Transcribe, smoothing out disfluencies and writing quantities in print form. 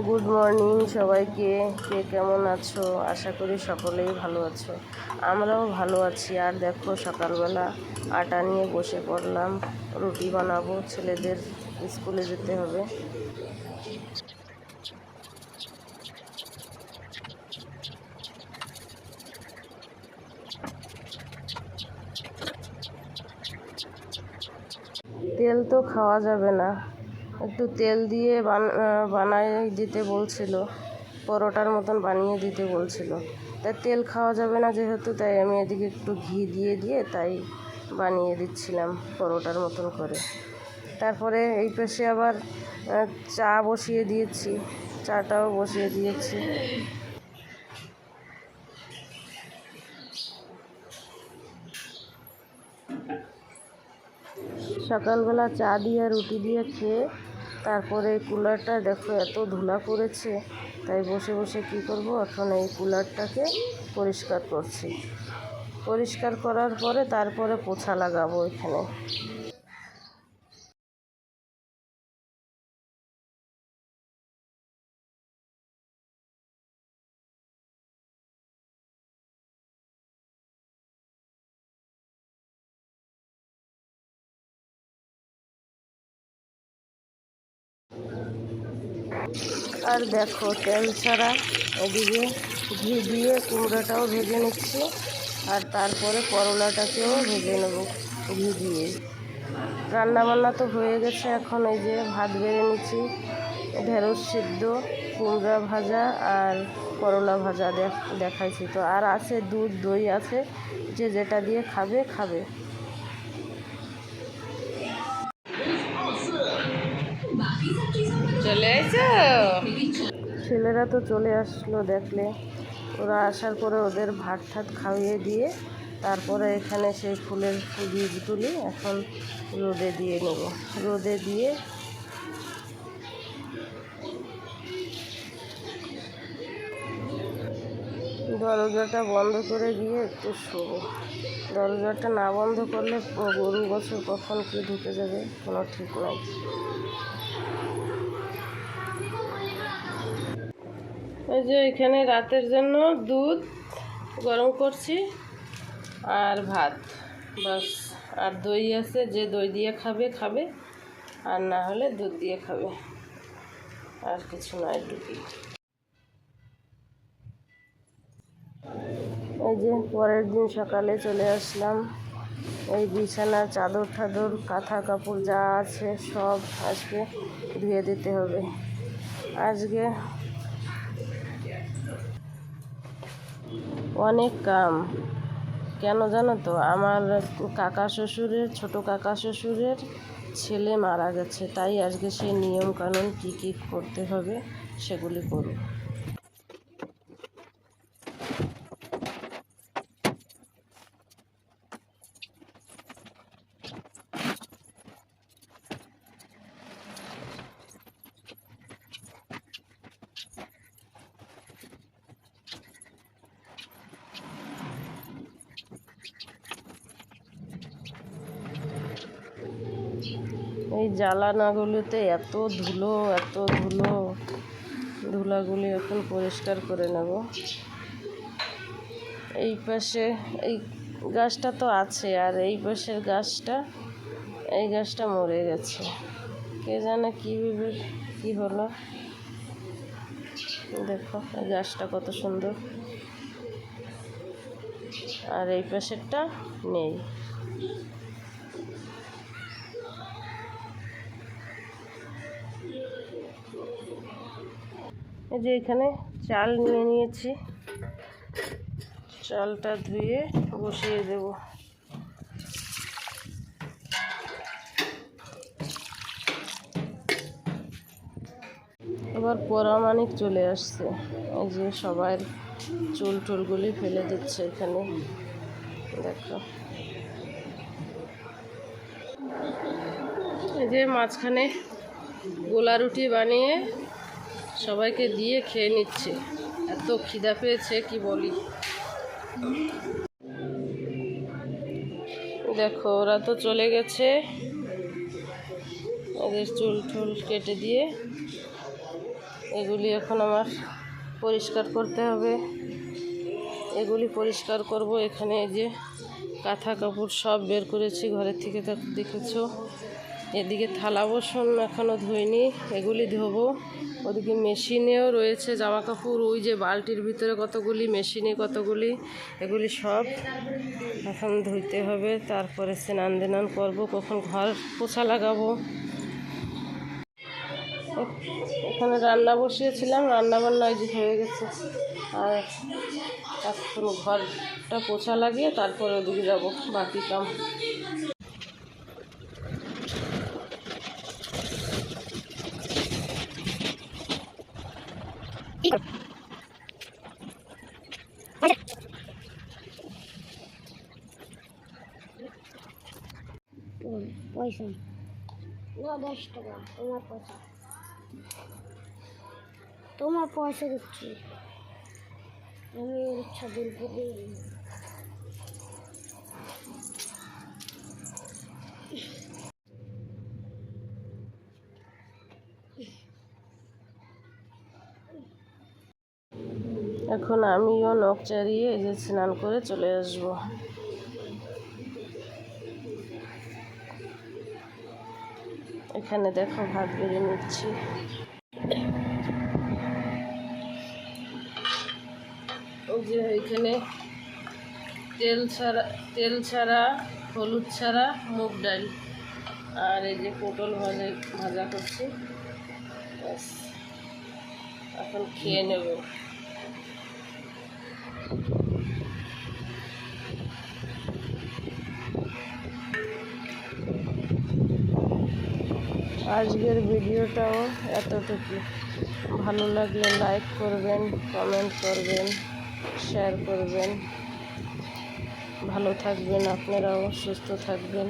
Good morning সবাইকে। কে কেমন আছো? আশা করি সকলেই ভালো আছো। আমরাও ভালো আছি। আর দেখো, সকালবেলা আটা নিয়ে বসে পড়লাম। রুটি বানাবো, ছেলেদের স্কুলে যেতে হবে। তেল তো খাওয়া যাবে না, একটু তেল দিয়ে বানাই দিতে বলছিল, পরোটার মতন বানিয়ে দিতে বলছিল। তাই তেল খাওয়া যাবে না যেহেতু, তাই আমি এদিকে একটু ঘি দিয়ে তাই বানিয়ে দিচ্ছিলাম পরোটার মতন করে। তারপরে এই পাশে আবার চা বসিয়ে দিয়েছি, চাটাও বসিয়ে দিয়েছি। সকালবেলা চা দিয়ে রুটি দিয়ে খেয়ে তারপরে কুলারটা দেখো এত ধুলা পড়েছে, তাই বসে বসে কী করব, এখন এই কুলারটাকে পরিষ্কার করছি। পরিষ্কার করার পরে তারপরে পোছা লাগাবো এখানে। আর দেখো, তেল ছাড়া এদিকে ঘি দিয়ে কুমড়োটাও ভেজে নিচ্ছি, আর তারপরে করলাটাকেও ভেজে নেব ঘি দিয়ে। রান্নাবান্না তো হয়ে গেছে, এখন এই যে ভাত বেড়ে নিচ্ছি। ঢেঁড়স সিদ্ধ, কুমড়া ভাজা আর করলা ভাজা দেখাইছি তো। আর আছে দুধ, দই আছে, যে যেটা দিয়ে খাবে খাবে। চলে এসো। ছেলেরা তো চলে আসলো দেখলে। ওরা আসার পরে ওদের ভাত ঠাত খাইয়ে দিয়ে তারপরে এখানে সেই ফুলের বীজ তুলি, এখন রোদে দিয়ে নেব। রোদে দিয়ে দরজাটা বন্ধ করে দিয়ে একটু শোবো। দরজাটা না বন্ধ করলে গরু বছর কখন কি ঢুকে যাবে কোনো ঠিক নাই। এই যে এখানে রাতের জন্য দুধ গরম করছি আর ভাত, বাস। আর দই আছে, যে দই দিয়ে খাবে খাবে, আর না হলে দুধ দিয়ে খাবে, আর কিছু নয়। দুটি এই যে পরের দিন সকালে চলে আসলাম। এই বিছানার চাদর ঠাদর কাঁথা কাপড় যা আছে সব আজকে ধুয়ে দিতে হবে। আজকে অনেক কাম। কেন জানো তো, আমার কাকা শ্বশুরের, ছোট কাকা শ্বশুরের ছেলে মারা গেছে, তাই আজকে সেই নিয়ম কানুন কী কী করতে হবে সেগুলি করব। এই জ্বালানাগুলিতে এত ধুলো, ধুলাগুলি এখন পরিষ্কার করে নেব। এই পাশে এই গাছটা তো আছে, আর এই পাশের গাছটা, এই গাছটা মরে গেছে, কে জানে কী হলো। দেখো এই গাছটা কত সুন্দর, আর এই পাশেরটা নেই। এই যে এখানে চাল নিয়ে নিয়েছি, চালটা ধুয়ে বসিয়ে দেব। এবার পরামানিক চলে আসছে, এই যে সবার চুল টুলগুলি ফেলে দিচ্ছে এখানে, দেখো। এই যে মাঝখানে গোলা রুটি বানিয়ে সবাইকে দিয়ে খেয়ে নিচ্ছে, এত খিদা পেয়েছে কি বলি। দেখো ওরা তো চলে গেছে, ওদের চুল টুল কেটে দিয়ে এগুলি এখন আমার পরিষ্কার করতে হবে। এগুলি পরিষ্কার করব। এখানে এই যে কাঁথা কাপড় সব বের করেছি ঘরের থেকে, তা দেখেছো। এদিকে থালা বাসন এখনও ধুইনি, এগুলি ধোবো। ওদিকে মেশিনেও রয়েছে জামা কাপড়, ওই যে বালতির ভিতরে কতগুলি, মেশিনে কতগুলি, এগুলি সব এখন ধুইতে হবে। তারপরে স্নান দেনান করবো, কখন ঘর পোছা লাগাবো। এখানে রান্না বসিয়েছিলাম, রান্না বান্না যে হয়ে গেছে। আর এখন ঘরটা পোছা লাগিয়ে তারপরে ওদিকে যাবো, বাকি কাম। পয়সা না, 10 টাকা তোমার পয়সা, তোমার পয়সা দিচ্ছি আমি। ইচ্ছা দিন এখন আমিও নখ চাড়িয়ে এই যে স্নান করে চলে আসবো। এখানে দেখো ভাত বেড়ে নিচ্ছি। ওই যে এখানে তেল ছাড়া হলুদ ছাড়া মুগ ডাল, আর এই যে পটল ভাজা করছি। ব্যাস, এখন খেয়ে নেব। আজকের ভিডিওটাও এতটুকু। ভালো লাগলে লাইক করবেন, কমেন্ট করবেন, শেয়ার করবেন। ভালো থাকবেন, আপনারাও সুস্থ থাকবেন।